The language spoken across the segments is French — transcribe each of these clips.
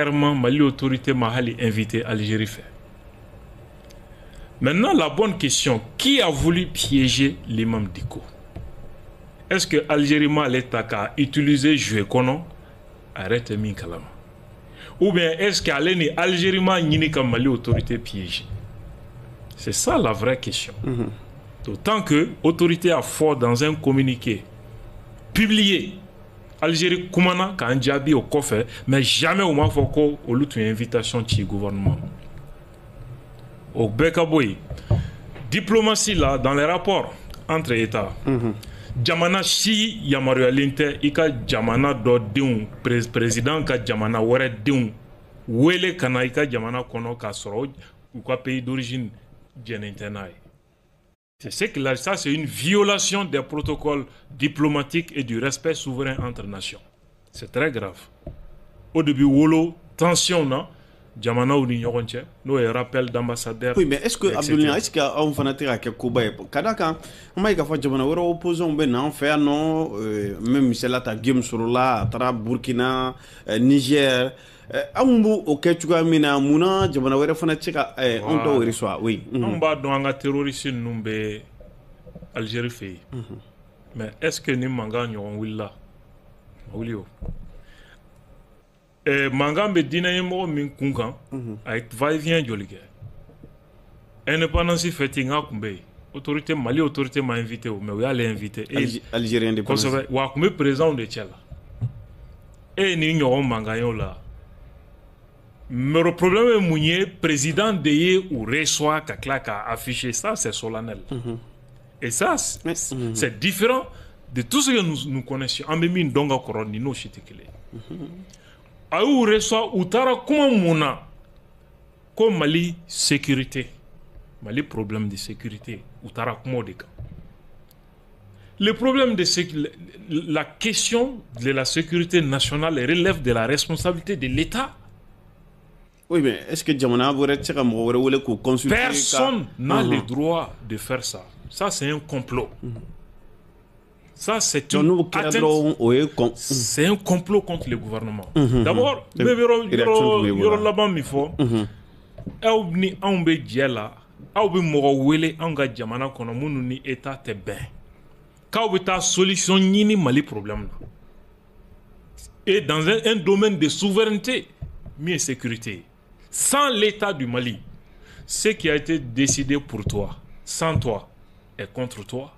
Clairement, Mali autorité m'a invité Algérie fait. Maintenant, la bonne question, qui a voulu piéger l'imam Diko? Est-ce que Algérie m'a l'État a utilisé jouer kono? Arrête min kalama. Ou bien est-ce qu'Algérie m'a ni comme Mali autorité piégée? C'est ça la vraie question. D'autant que l'autorité a fort dans un communiqué publié. Algérie Koumana, quand Djabi au coffre, mais jamais au Mafoko, au lutte une invitation du gouvernement. Au Bekaboui, diplomatie là, dans les rapports entre États, Jamana si Yamaru Linte, Ika Jamana do Dion, président ka Jamana Ware Dion, Wele Kanaika Jamana Kono Kasoro, ou quoi pays d'origine Djenitenai. C'est ce que là, ça c'est une violation des protocoles diplomatiques et du respect souverain entre nations. C'est très grave. Au début, Wolo, tension, non? Jamana ou Nyoronche, nous un rappel d'ambassadeur. Oui, mais est-ce que Abdoulaye, est-ce qu'on fanatique à Koba Kadaka, on m'a dit que Jamana ou opposant ben en fait non, même si là ta game sur là, Tara Burkina, Niger. Ambu okechuka mina muna Jamana wera fanatique on doit recevoir oui. On va dans un terroriste numbe Algérie fait. Mais est-ce que ni manga nyon willa? Wulio. Manga be dina yemo min kunkan avec va-et-vient jolige. Indépendance fêté nga kumbe. Autorité Mali autorité m'a invité mais oui allez inviter Algérien indépendance. Wa kumbe président de Tchela. Et ni nyon manga yon là. Mais le problème est que le président de ou reçoit a affiché ça, c'est solennel. Et ça, c'est différent de tout ce que nous connaissions. En même temps, nous avons dit que nous reçoit ou tara comment mona comme Mali sécurité, Mali problème de sécurité ou tara comment de le problème de la question de la sécurité nationale relève de la responsabilité de l'État. Oui, mais est-ce que Jamana voulait consulter? Personne n'a le droit de faire ça. Ça, c'est un complot. Ça, c'est c'est un complot contre le gouvernement. D'abord, là-bas, il faut. Ni on be diela, au be mowele anga Jamana kono munu ni état te ben. Ka ou ta solution ni Mali problème. Et dans un domaine de souveraineté, mieux sécurité. Sans l'État du Mali, ce qui a été décidé pour toi, sans toi et contre toi,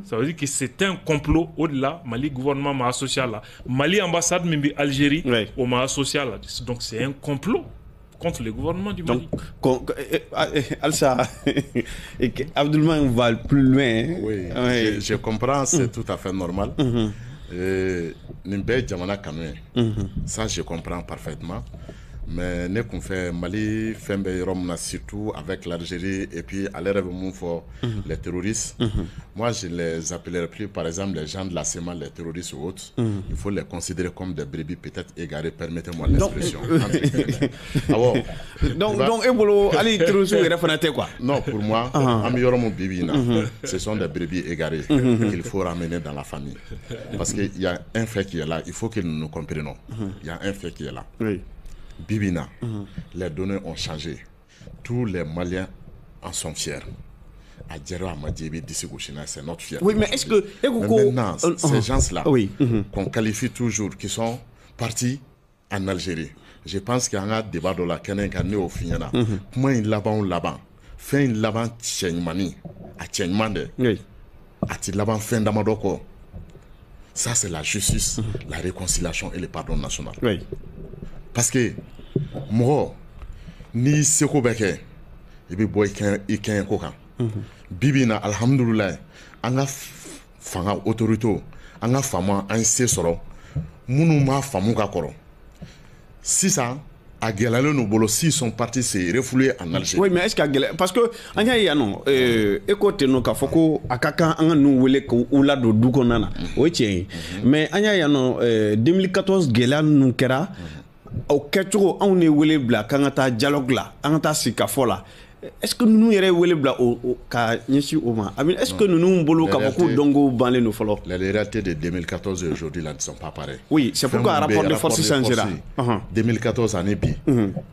ça veut dire que c'est un complot au-delà. Mali gouvernement m'a associé là, Mali ambassade même Algérie, on m'a associé là. Donc c'est un complot contre le gouvernement du Mali. Donc, Alsa, Abdoulaye va plus loin. Oui, je comprends, c'est tout à fait normal. Nimbe Jamana Kanoué, ça je comprends parfaitement. Mais ne qu'on fait Mali, Fembe Romna surtout avec l'Algérie et puis à l'ère les terroristes. Moi je les appellerai plus par exemple les gens de la SEMA, les terroristes ou autres. Il faut les considérer comme des brebis peut-être égarées, permettez-moi l'expression. Donc Ebolo, allez terroristes quoi? Non, pour moi, ce sont des brebis égarées qu'il faut ramener dans la famille. Parce qu'il y a un fait qui est là, il faut que nous nous comprenions. Il y a un fait qui est là. Oui. Bibina, les données ont changé. Tous les Maliens en sont fiers. Adjero Amadjebi Dissigouchina, c'est notre fierté. Oui, mais est-ce que. Mais maintenant, ces gens-là, qu'on qualifie toujours, qui sont partis en Algérie, je pense qu'il y a un débat de la Kenenkane au Fignana. Comment ils l'avant là-bas? Fin l'avant Tchenmani, à Tchenmande, à Tilaban fin d'Amadoko. Ça, c'est la justice, la réconciliation et le pardon national. Oui. Parce que moi, ni seko beke, et puis boy iken kokan. Bibina alhamdulillah, anga fanga autorité, anga fama un sesoro, munu ma famu ka koro. Si ça a galéré nos bolos, s'ils sont partis se refouler en Algérie. Oui, mais est-ce qu'il y a galéré? Parce que anya ya non, écoute no ka foko akaka anga nou wele ko ula do dukonana. Oui tiens. Mais anya ya non 2014 galéré nou kera. Au Ketcho, on est wele bla, quand on a dialogue là, on a sika fola. est-ce que nous yɛrɛ wele bila ka ɲɛsi o ma est-ce que nous bolo ka fɔ k'u dɔnko banlen do fɔlɔ. Les réalités de 2014 et aujourd'hui là ne sont pas pareilles. Oui, c'est pourquoi rapport de force changera. 2014 année bi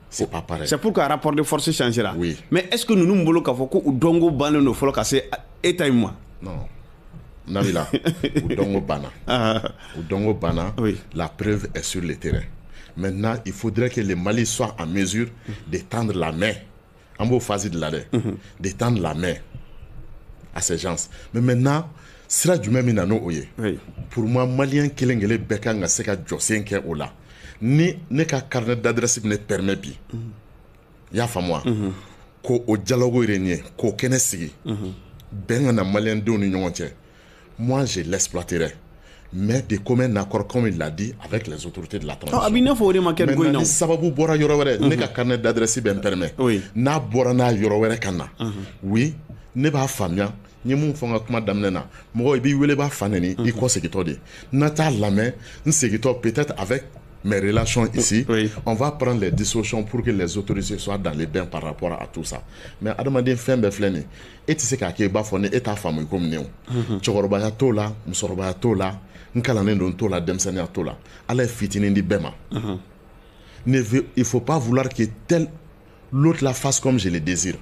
c'est pas pareil. C'est pourquoi rapport de force changera. Oui. Mais est-ce que nous bolo ka fɔ k'u dɔnko banlen do fɔlɔ ka se état in ma. Non. Nabila, Udongo Bana, oui. La preuve est sur le terrain. Maintenant, il faudrait que le Mali soit en mesure d'étendre la main. En beau phase de l'arrêt, d'étendre la main à ces gens. Mais maintenant, sera du même inano oye. Pour moi, Malien Kelengele Bekanga Seka Josenke Ola. Ni ka carnet d'adresse ne permet pas. Ya fa moi. Ko o dialogue irénien, ko kenesigi. Bengana Malien de l'Union. Moi, je l'exploiterai. Mais de commun accord, comme il l'a dit, avec les autorités de la transition. Maintenant, sababu bora yorowere, ne ka carnet d'adresse ben permet. Na bora na yorowere kana. Oui, ne ba famia, ni mun fonga kuma damnena. Mo ibi wele ba faneni, i ko segito de. Na ta lame, nsegito peut-être avec mes relations ici, on va prendre les dissolutions pour que les autorités soient dans les bains par rapport à tout ça. Mais Adamaden Fembe Fleni, et tu sais qu'à Kéba Fone est ta femme comme nous. Chorobaya Tola, Msorobaya Tola, Nkalanen Tola, Demsania Tola, Allah fitinin di Bema. Il ne faut pas vouloir que tel l'autre la fasse comme je le désire.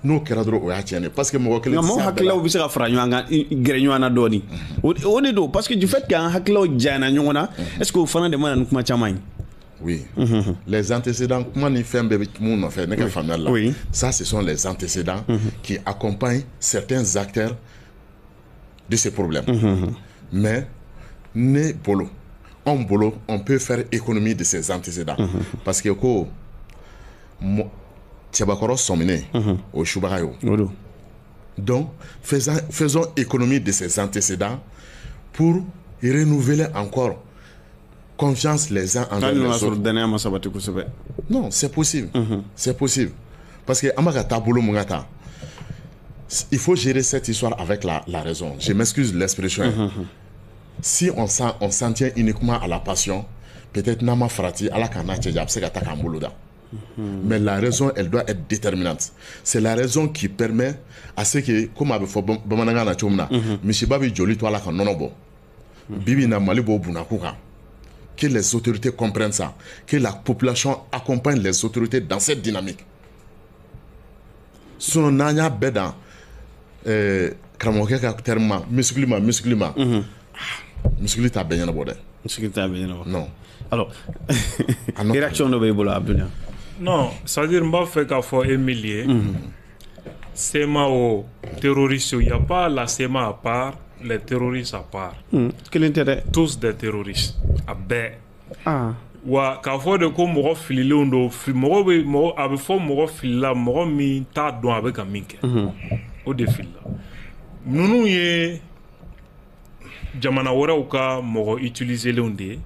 Nous keradro o yatiane parce que mo wakele mo hakla bi sera fra nyanga grenyana doni on est do parce que du fait que hakla jana nyona est-ce que vous fana de man kuma chamay. Oui. Les antécédents comment ni fait bébé mon fait n'est famille là. Ça ce sont les antécédents qui accompagnent certains acteurs de ces problèmes. Mais ne bolo on peut faire économie de ces antécédents parce que ko Tiabakoro somminé au Choubarayo. Donc, faisons économie de ces antécédents pour renouveler encore confiance les uns envers les autres. Non, c'est possible. C'est possible. Parce que il faut gérer cette histoire avec la raison. Je m'excuse l'expression. Si on s'en tient uniquement à la passion, peut-être Nama Frati, à la Kana Tchadjab, c'est Katakamboloda. Mais la raison, elle doit être déterminante. C'est la raison qui permet à ce que, comme avait fait Bamananga na Chomna, Mishibabi Joli Toala Kanonobo, Bibi na Malibo Bunakuka, que les autorités comprennent ça, que la population accompagne les autorités dans cette dynamique. Son nanya beda, Kramoke terme, musculima, musculita benyana bode. Musculita benyana bode. Non. Alors, réaction de Bebola Abdounia. Non, c'est-à-dire, je fais qu'à faire Emilier. SEMA au terroristes, il n'y a pas la SEMA à part, les terroristes à part. Quel intérêt? Tous des terroristes. À baie. Wa k'a fɔ de ko mɔgɔ fililenw don mɔgɔ bɛ a bɛ fɔ mɔgɔ filila mɔgɔ min t'a dɔn a bɛ ka min kɛ o de filila ninnu ye jamana wɛrɛw ka mɔgɔ utiliselenw de ye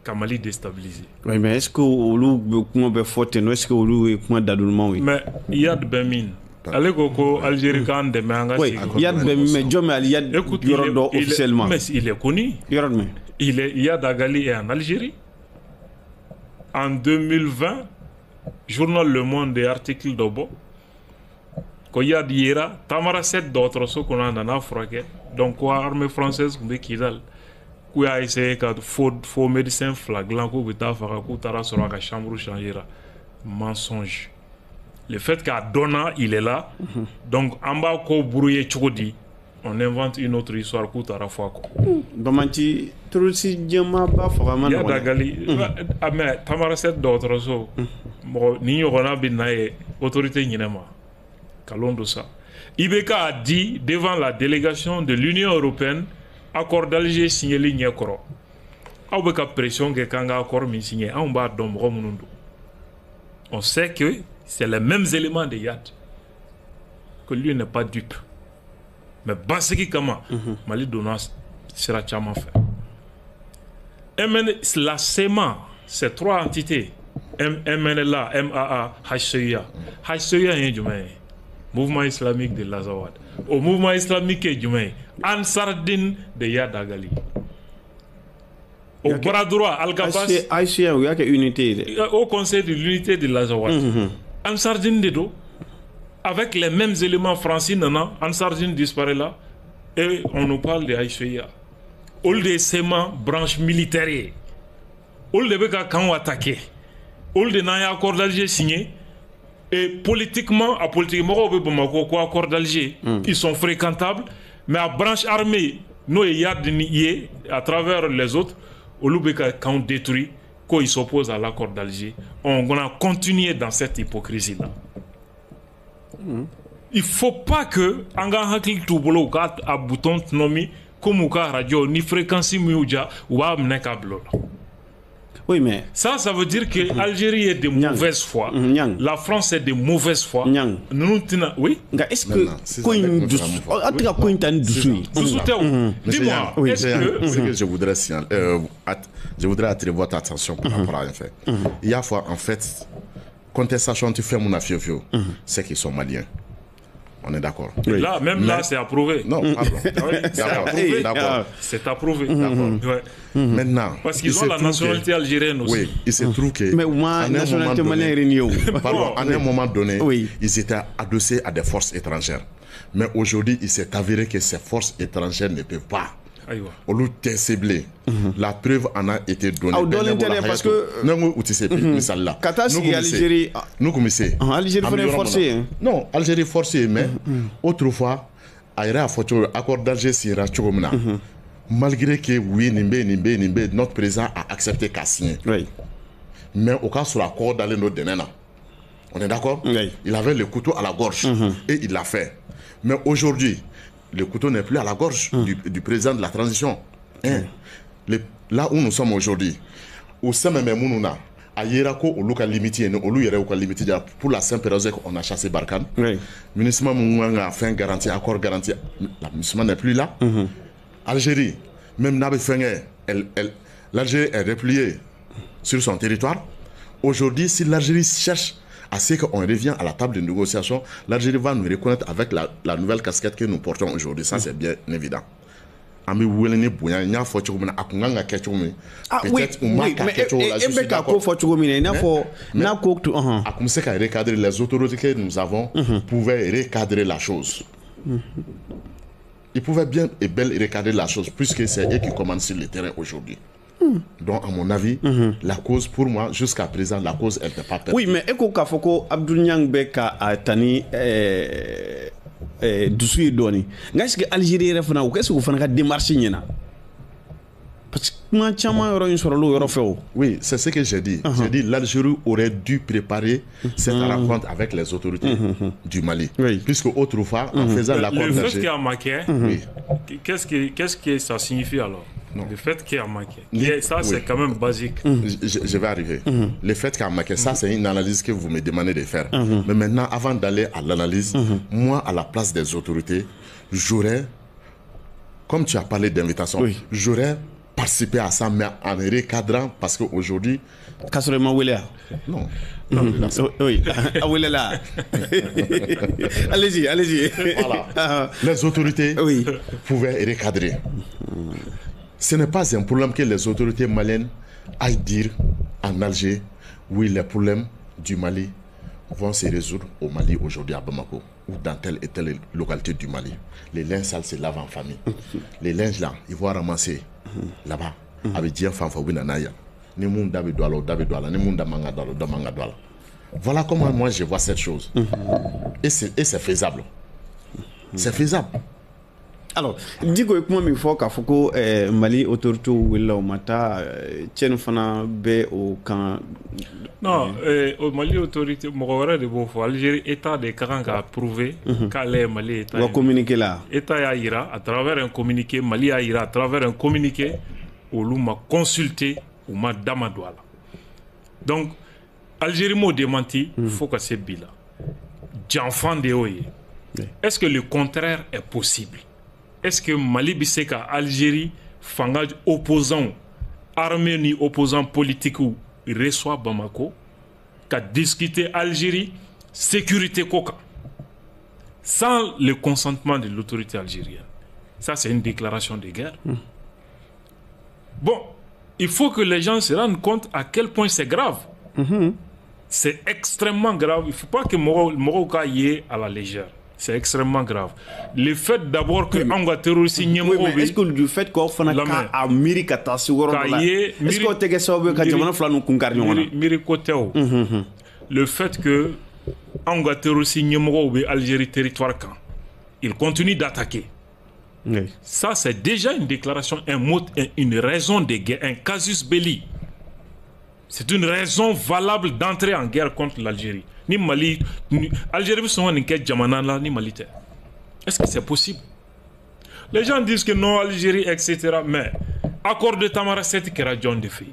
ka Mali déstabiliser. Oui, mais est-ce que olu bɛ kuma bɛ fɔ ten est-ce que olu ye kuma dadonmaw ye. Mais Iyad bɛ min ale ko Algérie k'an dɛmɛ an ka segin. Oui, Iyad bɛ min mais jɔn bɛ ali Iyad yɔrɔ dɔ officiellement. Mais il est connu. Yɔrɔ jumɛn? Iyad Agali est en Algérie. En 2020, journal Le Monde et article d'Obo, Iyad Yera, Tamara 7 d'autres choses qu'on a dans la froquette. Donc, l'armée française, qui a essayé de faux médecins flagrants, qui a sur la chambre changer. Mensonge. Le fait qu'à Donna, il est là, donc, en bas, on invente une autre histoire pour ta fois. Bamanti, tout si Djama ba vraiment. Iyad Agali, mais Tamara 7 d'autres choses. Ni Yorona Binaye, autorité Ninema. Kalondo ça. Ibeka a dit devant la délégation de l'Union européenne, accord d'Alger signé ligne Koro. Aubeka pression que Kanga accord mi signé, on va dom Romundo. On sait que c'est les mêmes éléments de Iyad. Que lui n'est pas dupe. Mais Basiki Kama, Mali Donas sera chama fait. La SEMA, c'est trois entités. MNLA, MAA, HCIA. HCIA est Djoumaï. Mouvement islamique de Lazawad. Au mouvement islamique est Djoumaï. Ansardin de Iyad Agali. Au bras droit, Al-Gabas. HCIA, il y a une unité. Au conseil de l'unité de Lazawad. Ansardine Dedo, avec les mêmes éléments français, Ansardine disparaît là, et on nous parle de Aïchoya. Au de Sema, branche militaire, au de Beka quand on attaqué, au de Naya accord d'Alger signé, et politiquement, à politiquement, accord d'Alger, ils sont fréquentables, mais à branche armée, nous et Yad à travers les autres, au Lubeka quand on détruit, quand ils s'opposent à l'accord d'Alger, on a continué dans cette hypocrisie-là. Il ne faut pas que anga hakil tubolo ka a bouton nomi comme ka radio ni fréquence miuja ou amne kablo. Oui, mais ça veut dire que l'Algérie est de mauvaise foi. La France est de mauvaise foi. Nous oui. Est-ce que dis-moi, est-ce que je voudrais attirer votre attention par rapport à un fait. Il y a fois en fait contestation tu fais mon affaire, c'est qu'ils sont maliens. On est d'accord. Oui. Là, là, c'est approuvé. Non, pardon. D'accord. C'est approuvé. Ouais. Maintenant. Parce qu'ils ont la nationalité algérienne aussi. Oui, il se trouve que. Mais moi, nationalité malienne. Pardon, à un moment donné, ils étaient adossés à des forces étrangères. Mais aujourd'hui, il s'est avéré que ces forces étrangères ne peuvent pas. Au lieu de cibler, la preuve en a été donnée. Parce que Algérie, nous commençons. Algérie forcée. Non, Algérie forcée, mais autrefois, accord d'Alger sera chogomna. Malgré que oui, Nimbe, notre président a accepté qu'à signer. Mais au cas sur l'accord d'aller notre dénena. On est d'accord? Il avait le couteau à la gorge et il l'a fait. Mais aujourd'hui, le couteau n'est plus à la gorge du président de la transition. Là où nous sommes aujourd'hui, au sein même Mounouna, à Yerako, au local limité, au local limité, pour la Saint-Péroze, on a chassé Barkhane. Le ministre Mounga a fait un garantie, accord garanti. La ministre n'est plus là. Algérie, même Nabi Fengé, l'Algérie est repliée sur son territoire. Aujourd'hui, si l'Algérie cherche à ce qu'on revient à la table de négociation, l'Algérie va nous reconnaître avec la nouvelle casquette que nous portons aujourd'hui. Ça, c'est bien évident. Oui, mais les autorités que nous avons pouvaient recadrer la chose. Ils pouvaient bien et belle recadrer la chose, puisque c'est eux qui commandent sur le terrain aujourd'hui. Donc, à mon avis, la cause, pour moi, jusqu'à présent, la cause, elle n'est pas perdue. Oui, mais Eko Kafoko, Abdou Niang Beka a tani Doussouye Doni. Est-ce que l'Algérie est refana ou qu'est-ce que vous faites démarche nyena? Parce que oui, c'est ce que j'ai dit. J'ai dit l'Algérie aurait dû préparer cette rencontre avec les autorités du Mali. Puisque autrefois, en faisant l'accord d'Alger... Le fait qu'il y a manqué, qu'est-ce que ça signifie alors? Non. Le fait qu'il y a manqué. Ça, c'est quand même basique. Je vais arriver. Le fait qu'il y a manqué, ça, c'est une analyse que vous me demandez de faire. Mais maintenant, avant d'aller à l'analyse, moi, à la place des autorités, j'aurais, comme tu as parlé d'invitation, j'aurais participé à ça, mais en recadrant, parce qu'aujourd'hui... Non. Oui, allez-y. Voilà. Les autorités pouvaient recadrer. Ce n'est pas un problème que les autorités maliennes aillent dire en Alger, oui, les problèmes du Mali vont se résoudre au Mali aujourd'hui à Bamako ou dans telle et telle localité du Mali. Les linges sales se lavent en famille. Les linges là, ils vont ramasser là-bas avec Dien Fanfaoui Nanaya. Voilà comment moi je vois cette chose. Et c'est faisable. C'est faisable. Alors, digo comment il faut qu'à Foucault Mali autorité ou mata tient fana be au camp. Non, au Mali autorité m'aurait de bon fois Algérie état de Karanga a prouvé qu'elle Mali état. Va communiquer là. État Aïra à travers un communiqué Mali Aïra à travers un communiqué où l'on m'a consulté ou m'a damadouala. Donc Algérie m'a démenti, faut que c'est bila. J'enfant de Oye. Est-ce que le contraire est possible? Est-ce que Mali Bisseka, Algérie, fangage opposant, armée ni opposant politique ou reçoit Bamako, qu'a discuté Algérie, sécurité Koka, sans le consentement de l'autorité algérienne? Ça, c'est une déclaration de guerre. Bon, il faut que les gens se rendent compte à quel point c'est grave. c'est extrêmement grave. Il ne faut pas que Moroka y ait à la légère. C'est extrêmement grave. Le fait d'abord que Anga terroriste est-ce que du fait qu'on fait à Mirika Tassi est-ce qu'on te ça que Jamana Flanou Kunkarnion Mirikoteo le fait que Anga terroriste Algérie territoire quand il continue d'attaquer. Oui. Ça c'est déjà une déclaration, un mot, une raison de guerre, un casus belli. C'est une raison valable d'entrer en guerre contre l'Algérie. Ni Mali, Algérie sont en quête Jamana ni Mali. Est-ce que c'est possible? Les gens disent que non, Algérie, etc. Mais accord de Tamaracet qui est John de Fay.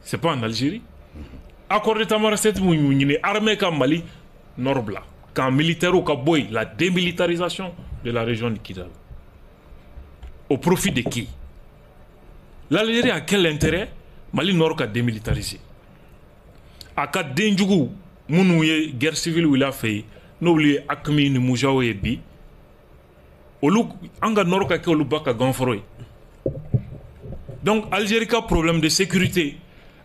C'est pas en Algérie. Accord de Tamaracet, armée comme Mali, Norbla. Quand militaire au Kaboy, la démilitarisation de la région de Kidal. Au profit de qui? L'Algérie a quel intérêt? Mali Nord a démilitarisé. A ka denjugu munu ye guerre civile ou la fait n'oublie akmi ni mujao ye bi olu anga Nord ka ke olu baka ganforo. Donc Algérie a problème de sécurité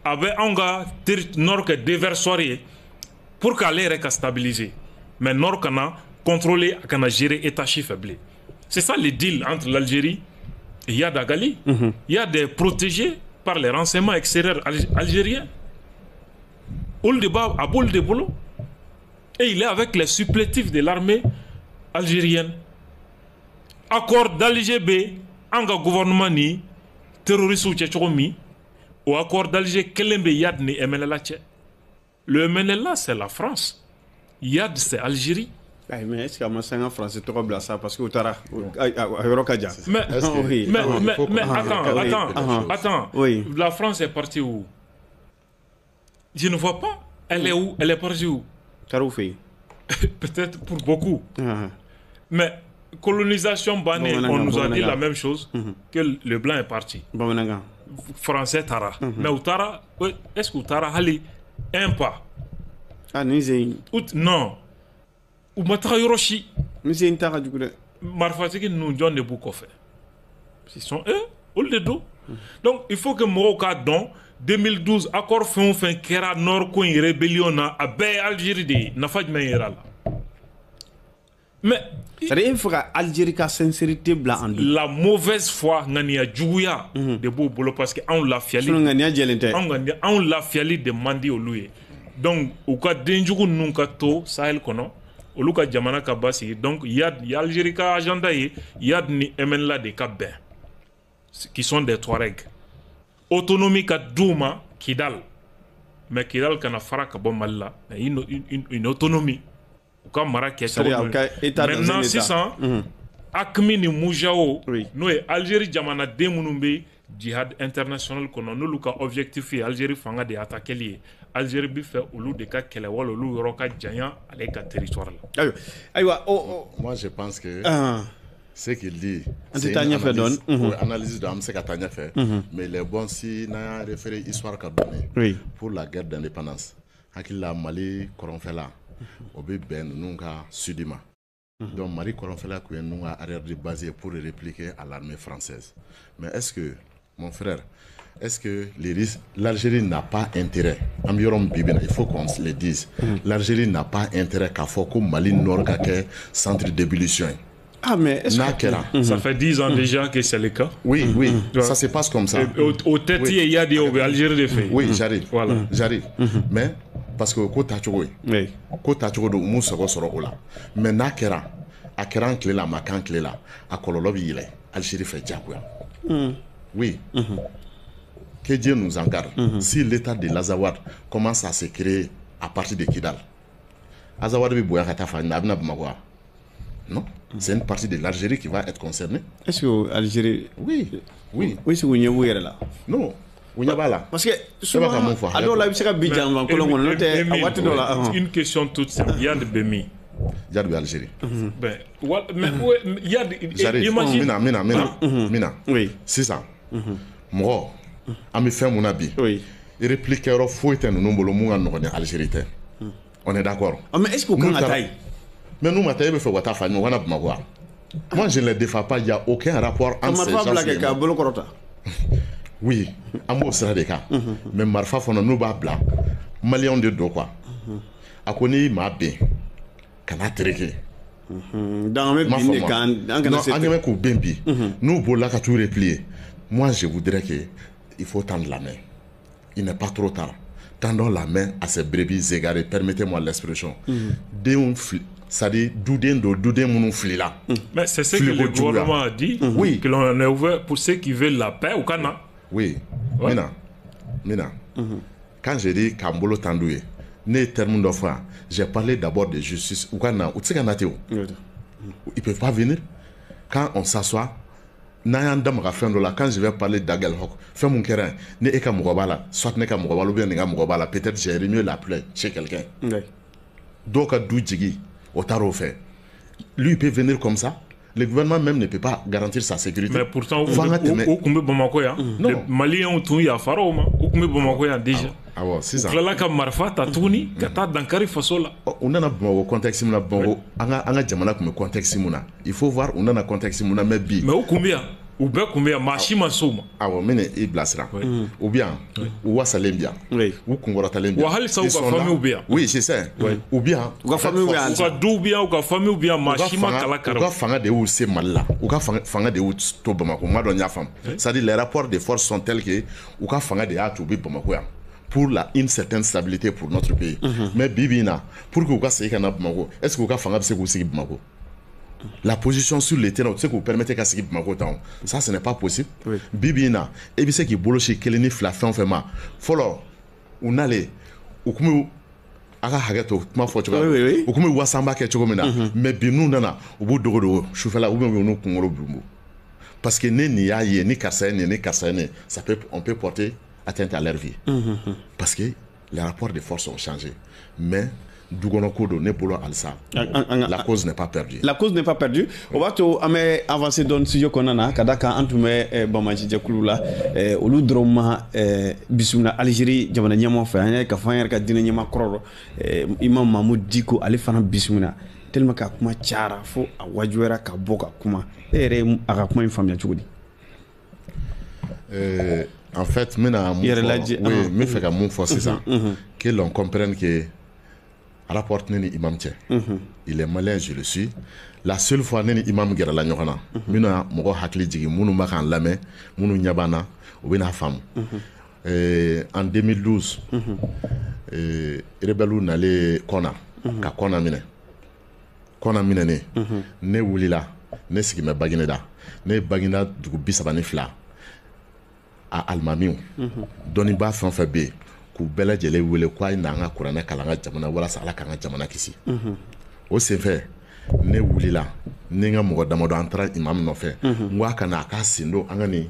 avec anga Nord ka déversoir pour qu'aller reka stabiliser. Mais Nord kana contrôler kana gérer état faible. C'est ça le deal entre l'Algérie et Yad Agali. Il y a des protégés par les renseignements extérieurs algériens. Oldeba à boule de boulot. Et il est avec les supplétifs de l'armée algérienne. Accord d'Alger B, anga gouvernement ni terroriste ou tchéchomi, ou accord d'Alger Kelembe Yad ni MNLA tché. Le MNLA c'est la France. Yad c'est Algérie. Mais est-ce que c'est en France tu vois ça parce que tu as mais attends. Oui. La France est partie où? Je ne vois pas. Elle est où? Elle est partie où? Peut-être pour beaucoup. Mais colonisation banée, on nous a dit la même chose que le blanc est parti. Français Tara. Mais Outara, est-ce que Outara Hali un pas? Non. Ou Matra Yoroshi. Marfatiki nous donne des boucs fait. Ce sont eux, au le dos. Donc il faut que Moroka don 2012 accord fin Kera Nord Coin rébellion à Bay Algérie de Nafaj Mayera. Mais il faut que Algérie a sincérité blanc. La mauvaise foi ngania djouya de beau boulot parce que on l'a fiali. On l'a fiali de mandi au loué. Donc au cas d'enjugu nunca to Sahel kono. Oluka Jamana Kabasi, donc il y a Algérie qui a agenda, il y a ni MNLA de Cap qui sont des Touaregs. Autonomie ka Douma, Kidal. Mais Kidal kana fara kabo Malila, une autonomie. Ou Mara qui est maintenant 600, Akmi ni Moujao, nous Algérie Jamana Demunumbe, djihad international kono nous luka objectif Algérie fanga de attaquer lié. Algérie bi fait olu de ka kele wala olu yoroka janya avec ka territoire là. Moi je pense que ce qu'il dit c'est une analyse de ce qu'a fait mais les bons si n'a référé histoire qu'a donné pour la guerre d'indépendance hakil la Mali koronfela obi ben nunga sudima. Donc Mali koronfela ko nunga arrière de basé pour répliquer à l'armée française. Mais est-ce que mon frère, est-ce que l'Algérie n'a pas intérêt, il faut qu'on se le dise, l'Algérie n'a pas intérêt qu'à faire que Mali Nord qu'à centre d'ébullition. Ah mais est-ce que ça fait 10 ans déjà que c'est le cas? Oui, ça se passe comme ça. Au tête, il y a des Algérie de fait. Oui, j'arrive. Voilà. J'arrive. Mais parce que ko tachogo do muso ko soro ola. Mais na kera a kera clé la makan clé la a kololo bi ile Algérie fait diakoya. Oui. Que Dieu nous en garde. Si l'état de l'Azawad commence à se créer à partir de Kidal, Azawad bi boya kata fa na bamagwa. Non, c'est une partie de l'Algérie qui va être concernée. Est-ce que l'Algérie Oui, c'est où vous êtes là. Non. Parce que souvent, alors là, c'est une question toute simple. Il y a de Bémi. Il y a de l'Algérie. Mais il y a de... Imagine. Mina. Oui. C'est ça. Moi, à me faire mon habit. Oui. Et répliquer au fouet nous nous en Algérie. On est d'accord. Mais est-ce qu'on a taille? Mais nous, moi, je ne les défends pas. Il n'y a aucun rapport entre ces gens. Oui, à moi, c'est le cas. Mais Marfa, nous bas blanc. Maliens de dos quoi. a ko n'i m'a ben kana tereke dans mes bins quand k'u ben bi n'u bolila ka t'u replier. Moi je voudrais que il faut tendre la main, il n'est pas trop tard, tendons la main à ces brebis égarées, permettez-moi l'expression. C'est-à-dire doudin mounou flila. Mais c'est ce que le gouvernement a dit, que l'on est ouvert pour ceux qui veulent la paix au Ghana. Oui, Mina, quand je dis Kambolo Tandouye, né terme d'offre, j'ai parlé d'abord de justice au Ghana, ou Tseganateo. Ils peuvent pas venir. Quand on s'assoit, quand je vais parler d'Agal Hok, fais mon kérin, ne eka mugabala, soit ne ka mugabala ou bien ne ka mugabala, peut-être j'ai mieux la plaie chez quelqu'un. Donc à Doudjigi, au tarot fait. Lui il peut venir comme ça. Le gouvernement même ne peut pas garantir sa sécurité. Mais pourtant, les Maliens ont tout eu à Farouma, ou Bamakoya déjà. Ah ouais, c'est ça. Là, comme Marfa, Tatouni, Kata, Dankari, Fasola. On a un contexte, on a contexte. Il faut voir, on a un contexte, on a mais bi. Mais où combien? Ou bien combien? Machima Souma. Ah ouais, mais il blasera. Ou bien, ou Salembia. Ou Kongora Talembia. Ou Halisa ou famille ou bien. Oui, c'est ça. Ou bien, ou famille ou bien. Ou bien, ou famille ou bien, Machima Kalakara. Ou bien, fanga de où c'est mal ou bien, fanga de où c'est Bamako. C'est-à-dire, les rapports de force sont tels que, ou bien, fanga de où c'est Bamako. Pour une certaine stabilité pour notre pays. Mais Bibina, pour que vous fassiez un Bamako, est-ce que vous fassiez Bamako? La position sur le terrain, tu sais que vous permettez qu'à ce qu'il ça, ce n'est pas possible. Bibina, et bien c'est qui bolo chez Keleni Flafin fait ma. Follow, on a les, ou comme aga hagato, ma faute, ou comme Wassamba qui est chocomena, mais binou nana, au bout de l'eau, choufela ou bien nous kongolo blumbo. Parce que ni yaye, ni kassane, ça peut, on peut porter atteinte à leur vie. Parce que les rapports de force ont changé. Mais la cause n'est pas perdue. La cause n'est pas perdue. On va avancer dans le sujet qu'on a. Kadaka Antume Bamaji Jakulula, Oludroma, Bissouna, Algérie, Jamana Nyama Fanya, Kafanya, Kadina Nyama Kroro, Imam Mahmoud Diko, Alefana Bissouna, tellement qu'à Kuma Chara, Fo, à Wajuera, Kaboka, Kuma, et Arakuma, une famille à Choudi. En fait, mais fait qu'à mon force, c'est ça. Que l'on comprenne que rapporte neni imam tche. Il est malin, je le suis. La seule fois neni imam gera la nyokana. Mina mogo hakli jigi munu makan lame, munu nyabana, ou bina femme. En 2012, rebelu n'allait kona, ka kona mine. Kona mine ne wulila, ne sigi me bagineda, ne bagina du bisabani fla. À Almamiou, doni ba fan fa be ku bela jele wele kwa ina nga kurana kalanga jamana wala sala kanga jamana kisi o se fait ne wulila ne nga mo damado antra imam no fe ngwa kana ka sindo angani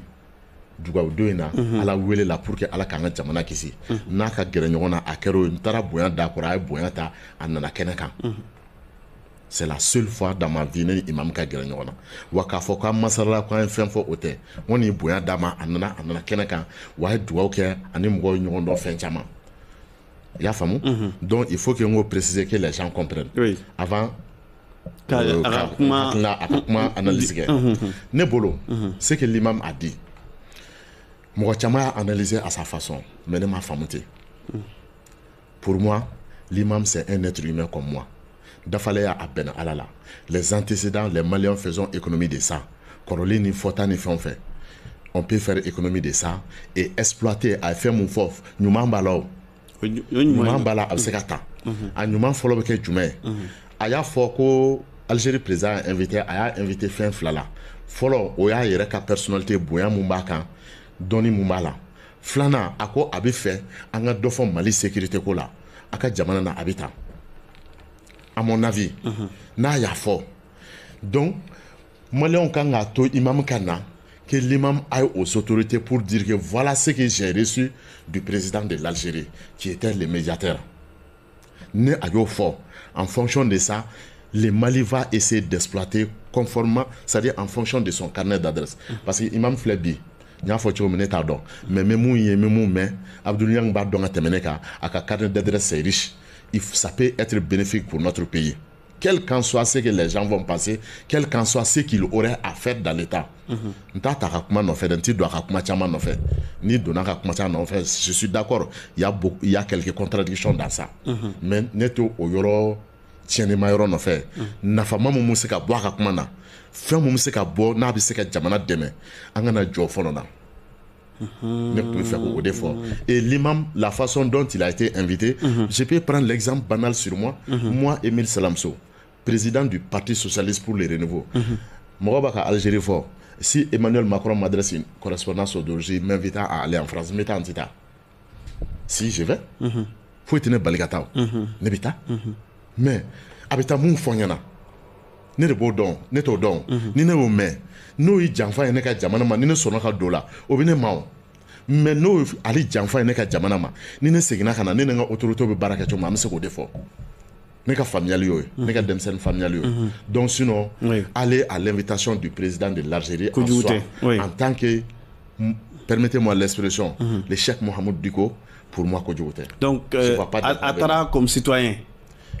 duga doina ala wele la pour que ala kanga jamana kisi na ka gere nyona akero ntara boya da kora boya ta anana keneka. C'est la seule fois dans ma vie que imam ka gere nyona waka fo ka masala ko en fem fo ote woni boya dama anana keneka wa duwa ke ani mo nyon do fen chama ya famu. Donc il faut que on précise que les gens comprennent avant comment analyser nebolo ce que l'imam a dit mo chama a analysé à sa façon mais ne m'a famuté. Pour moi l'imam c'est un être humain comme moi. D'afalaya à peine alala. Les antécédents, les Maliens faisons économie de ça. Corolini ni fota ni fait. On peut faire économie de ça et exploiter à faire mon fof. Nous m'emballons. Nous m'emballons avec ce gata. À nous m'enfollow avec Jumé. Aya foko Algérie président invité fin flala. Follow oya yereka personnalité boya mumbaka doni mumbala. Flana ako abi fait anga dofo Mali sécurité ko la. Aka jamana na habita. À mon avis, n'a y a fort. Donc, Malien Kanga to imam Kana, que l'imam aille aux autorités pour dire que voilà ce que j'ai reçu du président de l'Algérie, qui était le médiateur. Ne aille fort. En fonction de ça, le Mali va essayer d'exploiter conformément, c'est-à-dire en fonction de son carnet d'adresse. Parce que l'imam Flebi, il faut que tu me tardon. Mais même Abdoul Yang Bardon a terminé à carnet d'adresse c'est riche. Ça peut être bénéfique pour notre pays. quel qu'en soit ce que les gens vont passer, quel qu'en soit ce qu'ils auraient à faire dans l'État. Je suis d'accord, il y a quelques contradictions dans ça. Mais neto oyoro tienema yoro no fait. Nafama mu se ka bo ka kuma na. Fe mu se ka bo na bi se ka jamana deme. Angana jo fono na. Ne peut faire au défaut. Et l'imam, la façon dont il a été invité, je peux prendre l'exemple banal sur moi. Moi, Émile Salamso, président du Parti Socialiste pour les Renouveaux. Moi, à Algérie fort. Si Emmanuel Macron m'adresse une correspondance aujourd'hui, m'invitant à aller en France, m'étant en tita. Si je vais, faut être baligata. Nebita. Mais, habita mon fonyana. Ne de bodon, ne to don, ni ne me. No i janfa ene ka jamana ma ni ne sɔnna ka dola o bɛ ne ma o mais no ali janfa ene ka jamana ma ni ne seginna ka na ne ni n ka autorité bɛ baara kɛ cogo min an bɛ se k'o de fɔ ne ka faamuyali y'o ye ne ka denmisɛnnin faamuyali y'o ye donc sinon aller à l'invitation du président de l'Algérie en soi en tant que permettez-moi l'expression le Cheikh Mohamed Dicko pour moi kojugu tɛ donc a taara comme citoyen.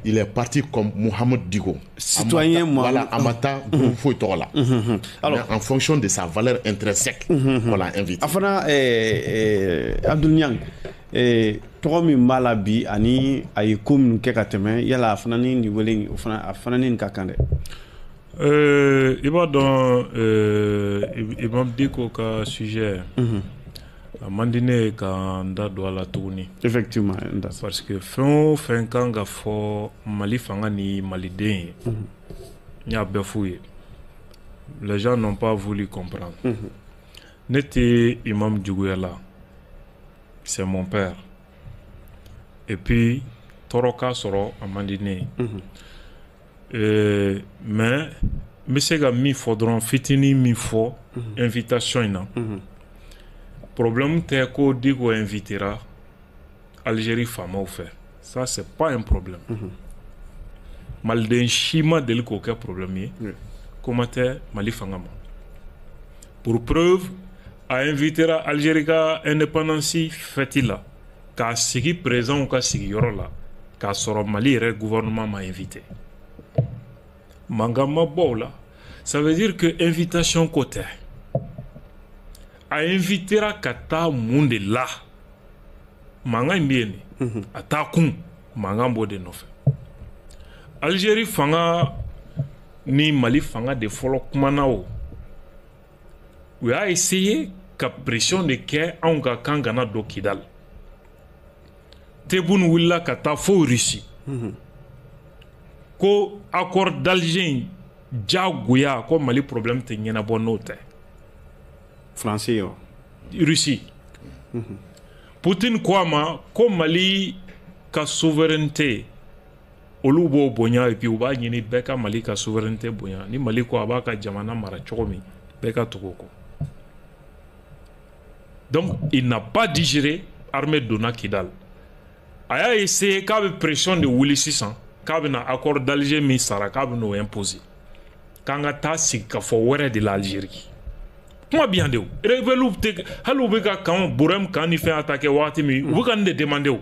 Il est parti comme Mohamed Dicko. Citoyen, voilà, Amata, alors, en fonction de sa valeur intrinsèque, on l'a invité. Afana, Abdoul Niang, toi, mi malabi, ani, ayi kum kekateme, yala afana ni wele, afana ni kakande. Il va dans, Imam Dicko ka sujet. Mandine ka nda do ala tuguni effectivement parce que fin kanga fo Mali fanga ni maliden nya befouye les gens n'ont pas voulu comprendre n'était Imam Djougouela c'est mon père et puis toroka soro amandine mais monsieur mi faudron fitini mi fo invitation ina problème t'es qu'on dit qu'on invitera Algérie femme au fait ça c'est pas un problème malden chima de l'aucun problème comment t'es Mali fangama pour preuve à inviter Algérie ka indépendance fête-là qu'à sigi présent ou qu'à sigi yoro là qu'à soro Mali le gouvernement m'a invité mangama bola ça veut dire que invitation côté a invité à kata monde là manga mbieni atakun manga mbode nofe Algérie fanga ni Mali fanga de folo kumanao we a essayé ka pression de ke an ka kangana do Kidal tebun willa kata fo Russie ko accord d'Alger jaguya ko Mali problème te nyena bonote français Russie Poutine kwama ko Mali ka souveraineté olubo bonya et puis uba nyini beka Mali ka souveraineté bonya ni Mali ko abaka jamana mara chokomi beka tokoko donc il n'a pas digéré armée dona Kidal aya essayé ka pression de Wili 600 ka na accord d'Alger mi sara ka no imposer kanga ta sika fo were de l'Algérie. Comment bien de révélu te halu beka kan burem kan ni fait attaquer wati mi ou kan de demander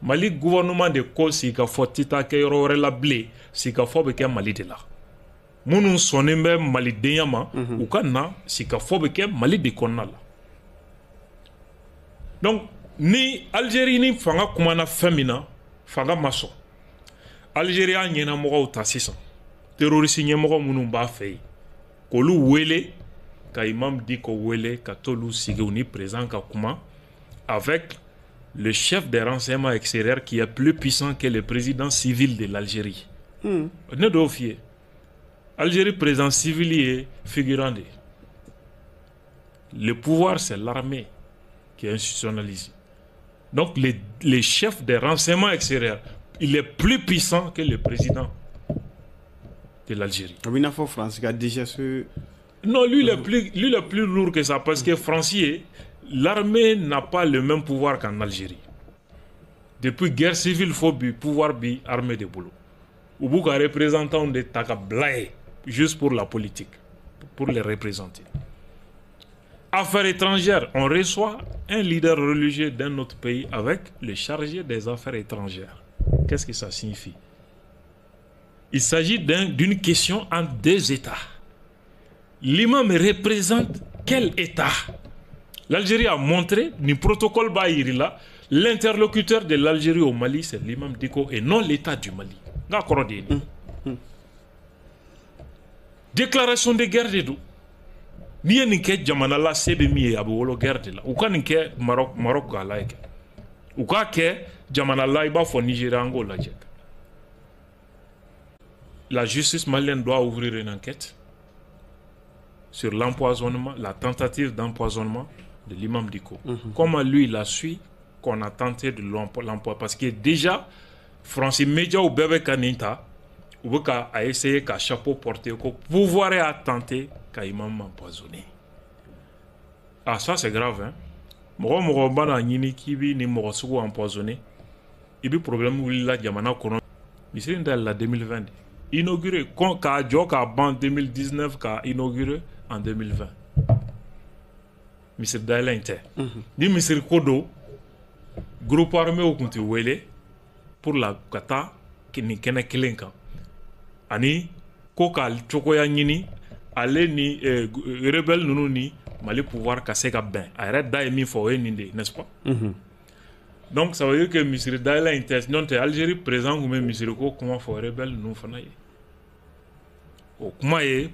Mali gouvernement de ko si ka fotita ke yoro la blé si ka fo be ke Mali de la munu sonembe Mali de yama ou kan na si ka fo be ke Mali de konnala donc ni Algérie ni fanga kumana femina fanga maso Algérie a nyena mo ta 600 terroriste nyemo munu ba fay kolu wele ka Imam Dicko wele ka tolu sigi ni présent ka kuma avec le chef des renseignements extérieurs qui est plus puissant que le président civil de l'Algérie. Ne doit fier. Algérie président civil est figurant. Le pouvoir c'est l'armée qui est institutionnalisé. Donc les chefs des renseignements extérieurs, il est plus puissant que le président de l'Algérie. Non, lui, il est plus lourd que ça parce que Francier, l'armée n'a pas le même pouvoir qu'en Algérie. Depuis guerre civile, il faut le pouvoir de l'armée de boulot. Ou beaucoup de représentants de Takablaye, juste pour la politique, pour les représenter. Affaires étrangères, on reçoit un leader religieux d'un autre pays avec le chargé des affaires étrangères. Qu'est-ce que ça signifie? Il s'agit d'une question entre deux États. L'imam représente quel État? L'Algérie a montré, ni protocole Bahirila, l'interlocuteur de l'Algérie au Mali, c'est l'imam Dicko et non l'État du Mali. Déclaration de guerre de tout. Ni ye nin kɛ jamana la se bɛ min ye a bɛ wolo guerre de la u ka nin kɛ Maroc k'a la kɛ u k'a kɛ jamana la i b'a fɔ Nigeria an k'o lajɛ. La justice malienne doit ouvrir une enquête sur l'empoisonnement, la tentative d'empoisonnement de l'imam Dicko. Comment lui il a su qu'on a tenté de l'empoisonner parce que déjà Francis Média ou Bébé Kaninta ou a essayé qu'à chapeau porté qu'au pouvoir a tenté qu'à imam empoisonné. Ah ça c'est grave hein. Moro bana nyini kibi ni moro sugu empoisonné. Ibi problème wuli la jamana kono. Misiri ndal la 2020. Inauguré ka jo ka ban 2019 ka inauguré en 2020. Misiri dala inte. Ni misiri kodo groupe armé au kunti wele pour la kata ni kene kilenka. Ani ko ka chokoya nyini ale ni rebelle nunu ni Mali pouvoir casser ka ben arrête da mi fo ninde n'est-ce pas donc ça veut dire que Misiri Daïla intention de Algérie présent ou même Misiri ko comment faut rebelle nous fana ye o kuma ye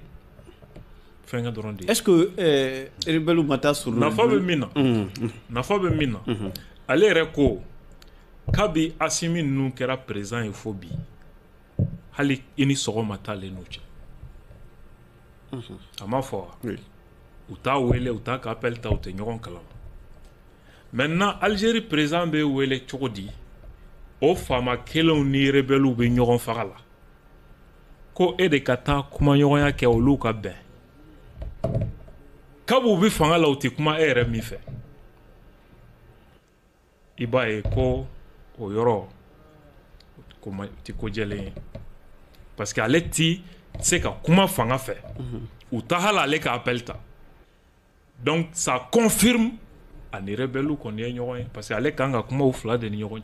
fenga dorondi est-ce que rebelle mata sur na fa be mina ale reko kabi Assimi nu kera présent et phobie hali ini sogo mata le nuche ama fo oui ou ta wele ou ta kapel ta ou te nyoron kalam. Maintenant Algérie présent be wele chokodi o fama kelon ni rebelu be nyoron fagala ko e de kata kuma nyoron ya ke olu ka ben kabu bi fangala ou te kuma ere mi fe iba e ko o yoro kuma ti ko jele parce que aleti c'est ka kuma fanga fe ou ta hala le ka appelta. Donc ça confirme à les rebelles qu'on est ignorant parce que les quand on comment ouf là de ignorant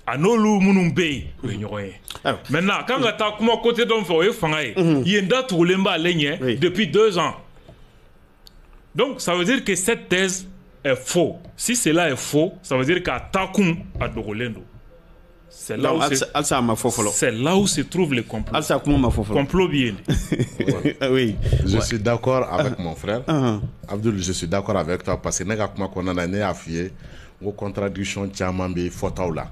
à nos loups munumbe ignorant maintenant quand on a comment côté d'un fort et fangaye il y a une date où l'emba ligne depuis 2 ans donc ça veut dire que cette thèse est faux si cela est faux ça veut dire qu'à Takoum à Dogolendo c'est là, où se trouve le complot. Complot bien. Oui. Je suis d'accord avec mon frère. Abdul, je suis d'accord avec toi parce que nous avons fait une contradiction tchamambi fotaula.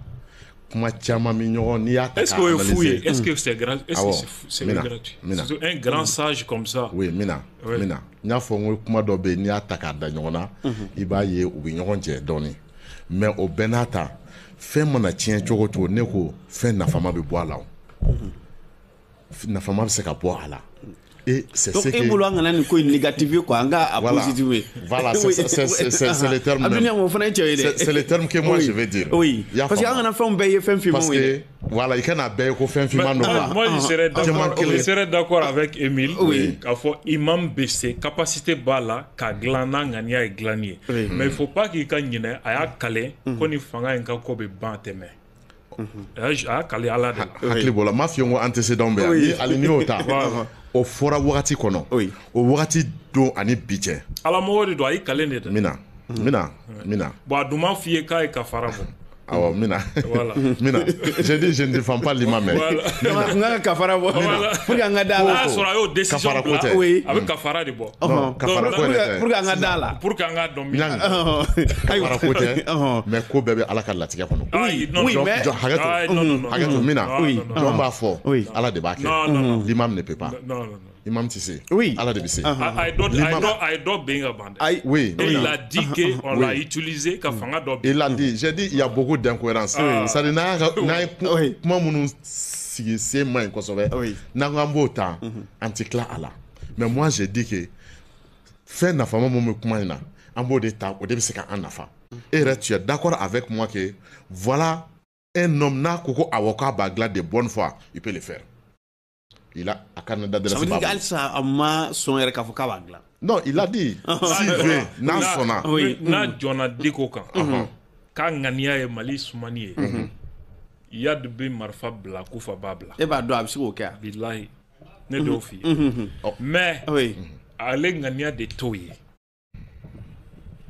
Est-ce que vous fouillez? Est-ce que c'est gratuit? Est-ce que c'est gratuit? Un grand sage comme ça. Oui, mina. N'y a pas kuma dobe ni ataka da nyona. Iba ye ubi nyonje doni. Mais au Benata. Fais mon atien chocoto neko fait na fama be boire là na fama se ka boire là et c'est ce que donc ebolo ngana ni ko négatif quoi nga a positif voilà c'est le terme c'est le terme que moi je vais dire oui parce que ngana fait on baye fait film parce que voilà il kana baye ko fait film moi je serais d'accord avec Émile qu'a faut imam baisser capacité bala ka glana ngania et glanier mais il faut pas qu'il kanyine aya kale ko ni fanga en ka ko be banteme a kale ala de hakli bola mafia ngo antécédent be ali ni ota o fora wakati kono o wakati do ani biche ala mo wori do ay kalende mina bo duma fiye ka e ka farabo awa mina mina je dis je ne défends pas l'imam nga ka farabo pour nga dala sura yo décision avec ka fara de bo pour nga dala pour nga dombi kafara côté mais ko bébé ala ka latika kono oui mais hagato mina on va fort ala de baké l'imam ne peut pas Imam Tissé. Oui. Allah de Bissé. I don't being abandoned. Oui. Et il a dit qu'on l'a utilisé quand Fanga doit. Il a dit, j'ai dit, il y a beaucoup d'incohérences. Ça veut dire, comment nous c'est moi qu'on sauve. N'a pas beau temps anti-cla Allah. Mais moi j'ai dit que faire na femme mon comment il a. En beau d'état au début c'est qu'un nafa. Et tu es d'accord avec moi que voilà un homme na koko avocat bagla de bonne foi, il peut le faire. Il a à Canada de la ça veut dire qu'Alsa ama son erkafoka bagla. Non, il a dit si veut na sona. Oui, na Jona Dikoka. Ka ngania e Mali Soumanie. il y a de bien marfa bla kufa babla e ba do abisi ko ka billahi ne do fi mais oui ale ngania de toye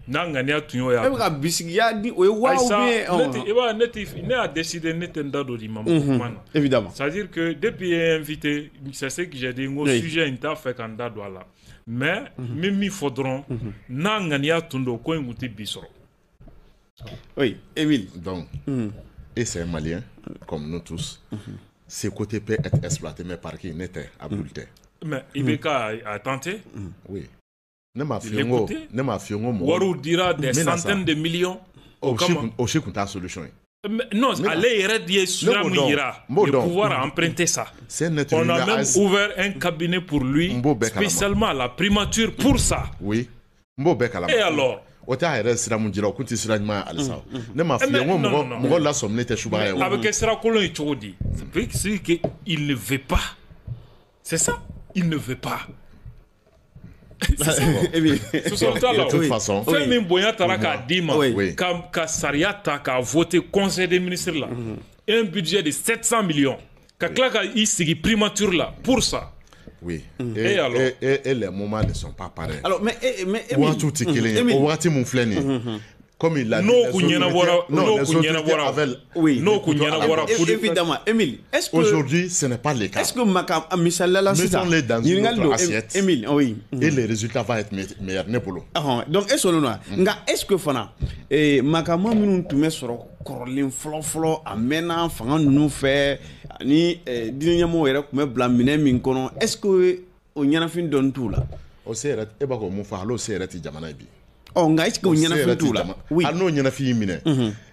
na ngania tunyo ya e ba bisigi ya di o wa ou bien ne a décidé ne tendado di maman évidemment, c'est à dire que depuis invité c'est ce que j'ai dit ngo sujet inta fait kanda do la mais mimi faudront na ngania tundo ko nguti bisoro. Oui, Émile. Donc, et c'est un Malien, comme nous tous. Ses côtés peuvent être exploités, mais par qui n'était Abdoulte. Mais Ibeka a tenté. Oui. Ne m'a fait Warou dira des centaines de millions. Aussi, qu'on a solution. Non, allez irradier sur le pouvoir à emprunter ça. On a même ouvert un cabinet pour lui, spécialement à la primature pour ça. Oui. Et alors? Ota yɛrɛ sira mun jira o kun tɛ sira ɲuman alisa ne m'a f'i ye n ko mɔgɔ lasɔminen tɛ subaga ye. A bɛ kɛ sira kolon ye cogo di? C'est qu'il ne veut pas. C'est ça, il ne veut pas. De toute façon, fɛn min bonya taara k'a d'i ma ka sariya ta k'a voter conseil des ministres là un budget de 700 millions ka tila ka i sigi primature là pour ça. Oui. Et les moments ne sont pas pareils. Alors, mais comme il l'a dit, évidemment, Émile, est-ce que aujourd'hui ce n'est pas le cas? Est-ce que mettons-les dans une autre assiette, Émile, oui, et les résultats vont être meilleurs. Donc, est-ce que Fana, Makama minnu tun bɛ sɔrɔ kɔrɔlen fɔlɔ a mɛnna fanga ninnu fɛ ni diinɛ ɲɛmɔgɔw yɛrɛ tun bɛ bila minɛn min kɔnɔ, est-ce que o ɲɛnafin dɔɔni t'u la? O se yɛrɛ e b'a fɔ mun fɔ hali o se yɛrɛ tɛ jamana ye bi. Nka est-ce que o ɲɛnafin t'u la? Oui. Hali n'o ɲɛnafin y'i minɛ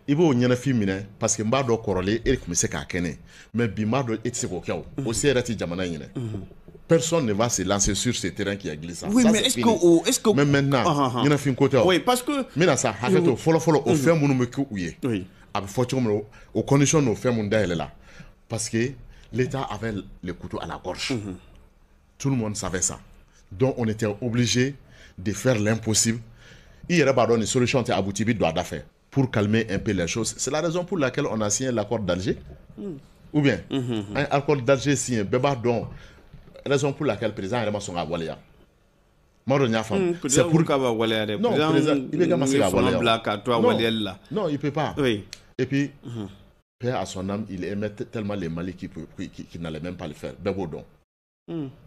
i b'o ɲɛnafin minɛ parce que n b'a dɔn kɔrɔlen e tun bɛ se k'a kɛnɛ mais bi n b'a dɔn e tɛ se k'o kɛ o se yɛrɛ tɛ jamana in ɲinɛ. Personne ne va se lancer sur ce terrain qui est glissant. Oui, ça, mais est-ce que mais maintenant ɲɛnafin ko tɛ o. Oui, parce que mina sa hakɛ to fɔlɔ o fɛn minnu bɛ k'u ye a bɛ fɔ cogo min na o condition n'o fɛn minnu dayɛlɛ la parce que l'État avait le couteau à la gorge. Tout le monde savait ça. Donc on était obligé de faire l'impossible. Il y a une solution qui a abouti pour calmer un peu les choses. C'est la raison pour laquelle on a signé l'accord d'Alger. Ou bien, un accord d'Alger signé, raison pour laquelle le président est son Walia. C'est pour non, non, il peut pas. Oui. Et puis, père à son âme, il aimait tellement les Mali qu'il n'allait même pas le faire. Bébodon.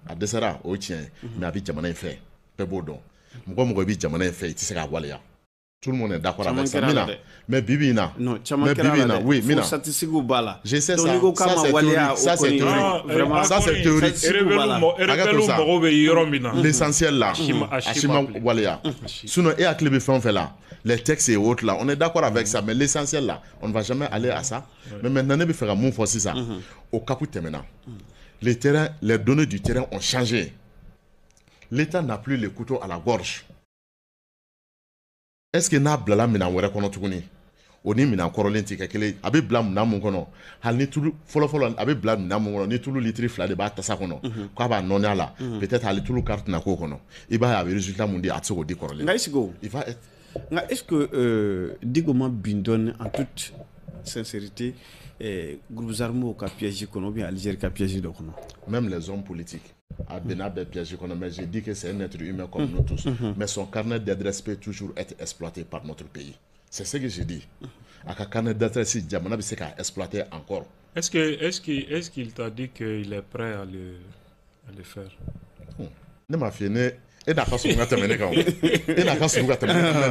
A desera au tien, mais à Bidjamana fait. Bébodon. Tout le monde est d'accord avec ça. Mais Bibina, oui, Mina. Je sais ça. Ça c'est théorique. L'essentiel là, Ashima Walia. Sinon, et à Clébé fait là, les textes et autres là, on est d'accord avec ça, mais l'essentiel là, on ne va jamais aller à ça. Mais maintenant, on va faire un mot pour ça. Au Caput maintenant, les données du terrain ont changé. L'État n'a plus le couteau à la gorge. Est-ce que n'a blala mina wɛrɛ kɔnɔ tuguni o ni mina kɔrɔlen tɛ kɛ kelen a bɛ bila mina mun kɔnɔ hali ni tulu fɔlɔfɔlɔ a bɛ bila mina mun kɔnɔ ni tulu litiri 2 de b'a tasa kɔnɔ k'a b'a nɔni a la peut-être hali tulu carte na k'o kɔnɔ i b'a ye a bɛ résultat mun di a tɛ se k'o di kɔrɔlen. Nka est-ce que Dicko ma bin dɔɔni en toute sincérité groupes armés ka piège kɔnɔ ou bien Algérie ka piège dɔ kɔnɔ. Même les hommes politiques. Mais j'ai dit que c'est un être humain comme nous tous. Mais son carnet d'adresse peut toujours être exploité par notre pays. C'est ce que j'ai dit. À carnet d'adresse, Djamana peut exploiter encore. Est-ce qu'il t'a dit qu'il est prêt à le faire?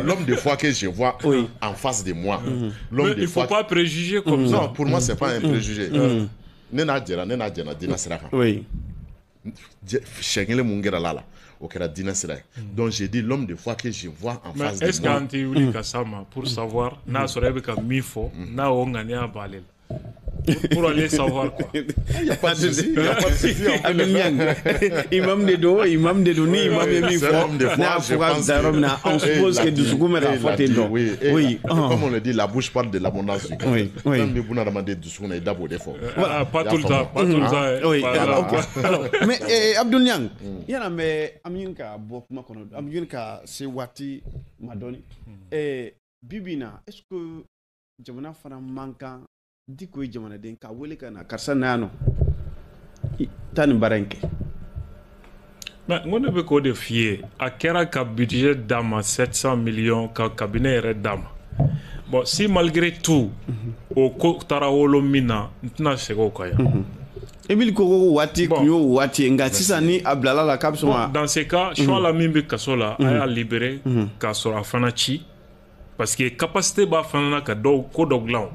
L'homme de foi que je vois en face de moi. Il ne faut pas préjuger comme ça. Non, pour moi, ce n'est pas un préjugé. Oui. Donc j'ai dit l'homme de foi que je vois en face de moi. Est-ce qu'un théorie Kassama pour savoir n'a serait que mifo n'a ongania balel pour aller savoir quoi. Il n'y a pas de souci. Imam de dos ni imam de mifo n'a pas on suppose que du sougoumé a fait oui. Comme on le dit, la bouche parle de l'abondance du cœur. Oui. Même les bouna demandé du sougoumé et d'abord des fois. Pas tout le temps. Oui. Mais Abdoul Niang, il y a mais Aminka Bokuma Kono, Aminka Sewati Madoni et Bibina, est-ce que Jamana Fana manquant Diko ye jamanaden ka wele ka na karisa na yan nɔ taa nin baara in kɛ. Mais on ne peut qu'au défier. À quel budget d'âme 700 millions ka cabinet yɛrɛ d'âme. Bon, si malgré tout, au Tarawolo Mina, n'a sego kaya. Emile Koko Wati, Kuyo Wati, nga sisa ni ablala la cap sont. Dans ces cas, choix la mimbe kasola a libéré kasora fanachi parce que capacité ba fanana ka do ko doglan.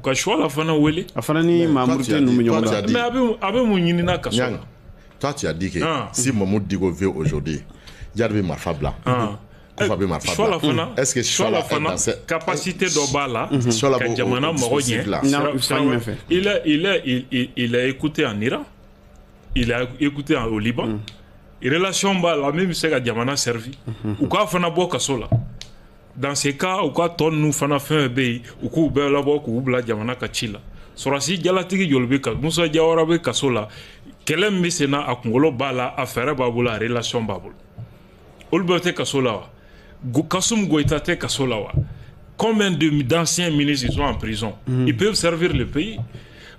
Ka choix la fana wele. Afana ni mamurte nous mignon. Mais avec mon yinina kasola. Toi tu as dit que si Mamoud Digo veut aujourd'hui, Yarbi Marfa Blanc. Est-ce que choix la fana capacité d'obala ka jamana mogoye il a écouté en Iran, il a écouté au Liban, relation ba la même c'est ka jamana servi ou ka fana bo kasola. Dans ces cas ou ka ton nous fana fin be ou ku be la bo ku bla jamana ka chila sorasi jalatigi jolbe ka Musa Jawara be kasola kelem misena akungolo bala affaire babula relation babul ulbete kasola Kassoum Goïta te Kassolawa. Combien d'anciens ministres ils sont en prison? Ils peuvent servir le pays.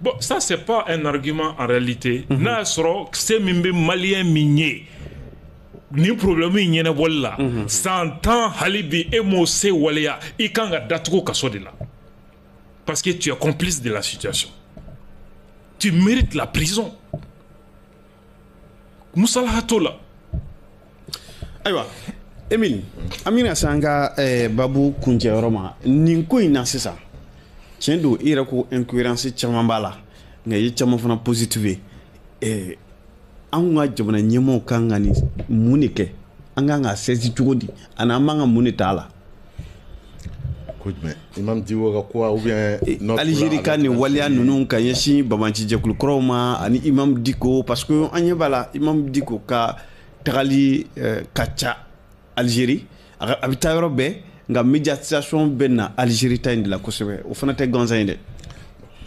Bon, ça c'est pas un argument en réalité. Nasro, c'est même malien minier. Ni problème il y en a voilà. 100 ans Halibi et Mose Walia, il kanga datko Kassodela. Parce que tu es complice de la situation. Tu mérites la prison. Moussala Hatola. Aïwa. Emile, Amina Sanga Babu Kunjeroma, Ninko Inasisa. Chendo Irako incohérence Chamambala, Naye Chamafana positive. Anga Jamana Nyemo Kangani Munike, Anganga saisi Chudi, Anamanga Munitala. Imam Diwa quoi ou bien Algérie ni Walia Nunu Kayeshi, Bamanchi Jakul Kroma, Ani Imam Diko, parce que Anyabala, Imam Diko Ka Trali Kacha. Algérie abita yɔrɔ bɛɛ nka médiatisation bɛ na Algérie ta in de la kosɛbɛ o fana tɛ gansan ye dɛ.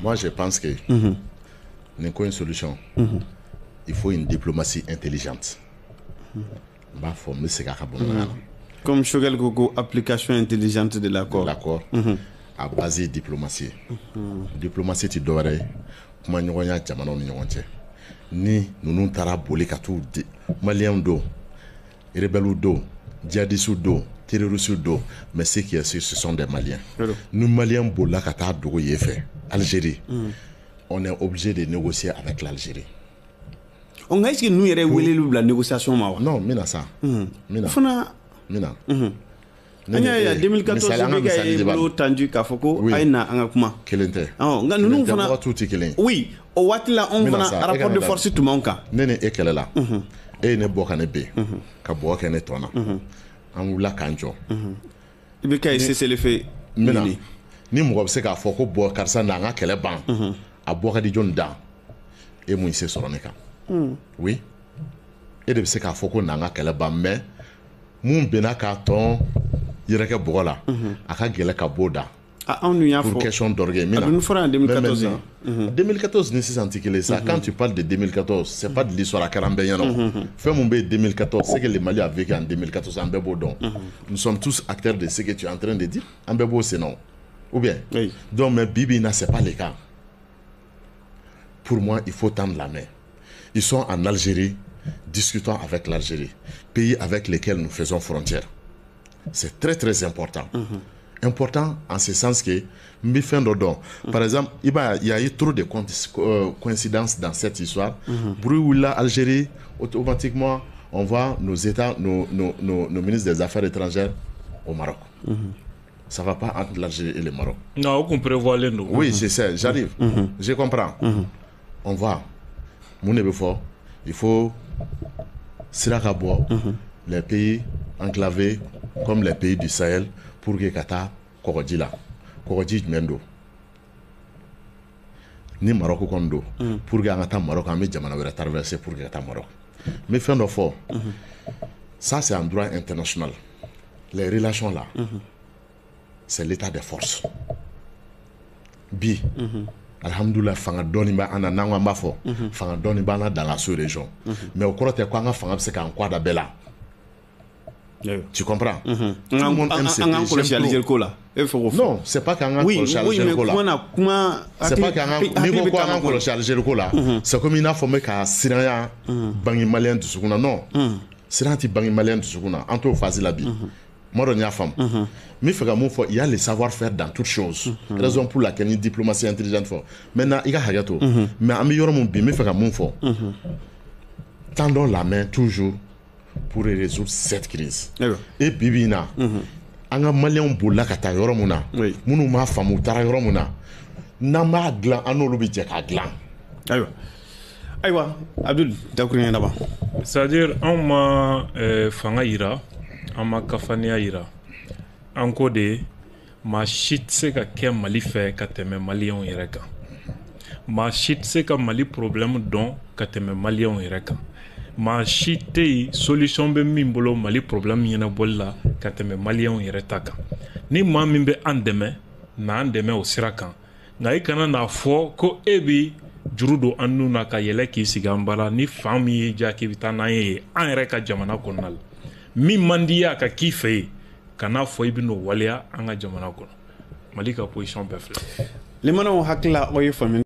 Moi je pense que nin ko une solution il faut une diplomatie intelligente b'a fɔ n bɛ segin a ka bamananya la comme Choguel ko ko application intelligente de l'accord à base diplomatie diplomatie ti dɔwɛrɛ ye kuma ɲɔgɔnya jamanaw ni ɲɔgɔn cɛ ni ninnu taara boli ka t'u maliyɛnw don rebelles don djihadistes do, terroristes do, mais ce qui est sûr, ce sont des Maliens. Nous Maliens, bola kata dogo yefe, Algérie. On est obligé de négocier avec l'Algérie. On a est-ce que nous y aurait la négociation ma? Non, mina ça. Mina. Mina. Anya 2014 bega e tendu ka foko aina anga kuma. Kelente. Nga nous fana tout kelen. Oui, au watila on fana rapport de force tout manka. Nene e kelela. E ne boka ne be ka boka ne tona an wula kanjo ibe kay c'est le fait ni mo be se ka foko bo karsa na nga kele ban a boka di jonda e mo ise soro ne ka oui e de se ka foko na nga kele ban mais mun bena ka ton yere ke bola aka gele ka boda pour question d'orgueil. Nous ferons en 2014. 2014, ça. Quand tu parles de 2014, c'est pas de l'histoire à Karambéyan. Fais mon B 2014, c'est que les Maliens ont vécu en 2014 en Bébodon. Nous sommes tous acteurs de ce que tu es en train de dire. En Bébo, c'est non. Ou bien. Donc, mais Bibi, ce n'est pas le cas. Pour moi, il faut tendre la main. Ils sont en Algérie, discutons avec l'Algérie, pays avec lesquels nous faisons frontière. C'est très, très important. Important en ce sens que par exemple, il y a eu trop de coïncidences dans cette histoire. Bruit Algérie, automatiquement, on voit nos États, nos ministres des Affaires étrangères au Maroc. Ça ne va pas entre l'Algérie et le Maroc. Non, on prévoit les noms. Oui, je sais, j'arrive. Je comprends. On va. Il faut Sirakabo, les pays enclavés comme les pays du Sahel, pour que Kata Korodji là, Korodji Mendo, ni Maroc Kondo, pour que Kata Maroc, mais Jamana va traverser pour que Kata Maroc. Mais fin de fort, ça c'est un droit international. Les relations là, c'est l'état des forces. Bi, alhamdoulilah, fanga doni ba ana nangwa mafo, fanga doni ba na dans la sous-région. Mais au cours de quoi nga fanga c'est qu'en quoi d'abela. Tu comprends? Non, c'est pas qu'un c'est pas qu'un c'est comme une affaire qu'à Syria bangi malien de Suguna. Non, c'est anti bangi malien de Suguna. Anto phase la vie. Moi, on y a femme. Mais il y a le savoir-faire dans toutes choses. Raison pour laquelle une diplomatie intelligente. Maintenant, il y a Hagato. Mais améliorons mon bien, mais il faut tendons la main toujours pour résoudre cette crise. Et Bibina, un malien boula kata yoromuna, munu ma famu tara yoromuna, nama glan anolobite ka glan. Aïwa, Abdul, d'accord, c'est-à-dire, on m'a fangayira, on m'a kafaniaira, encore de ma shit se ka kɛ Mali fɛ ka tɛmɛ maliyɛnw yɛrɛ kan. Ma shit se ka Mali problème dɔn ka tɛmɛ maliyɛnw yɛrɛ kan. Ma si tɛ yen solution bɛ min bolo Mali problème ɲɛnabɔli la ka tɛmɛ maliyɛnw yɛrɛ ta kan. Ni maa min bɛ an dɛmɛ na an dɛmɛ o sira kan nka i kana n'a fɔ ko e bi juru don an nun na ka yɛlɛ k'i sigi an bara ni fan min y'i diya k'i bɛ taa n'an ye an yɛrɛ ka jamana kɔnɔna la min man di ye a ka k'i fɛ yen kana fɔ i bɛ n'o waleya an ka jamana kɔnɔ. Mali ka position bɛɛ filɛ. Limanaw hakilila o ye faamuya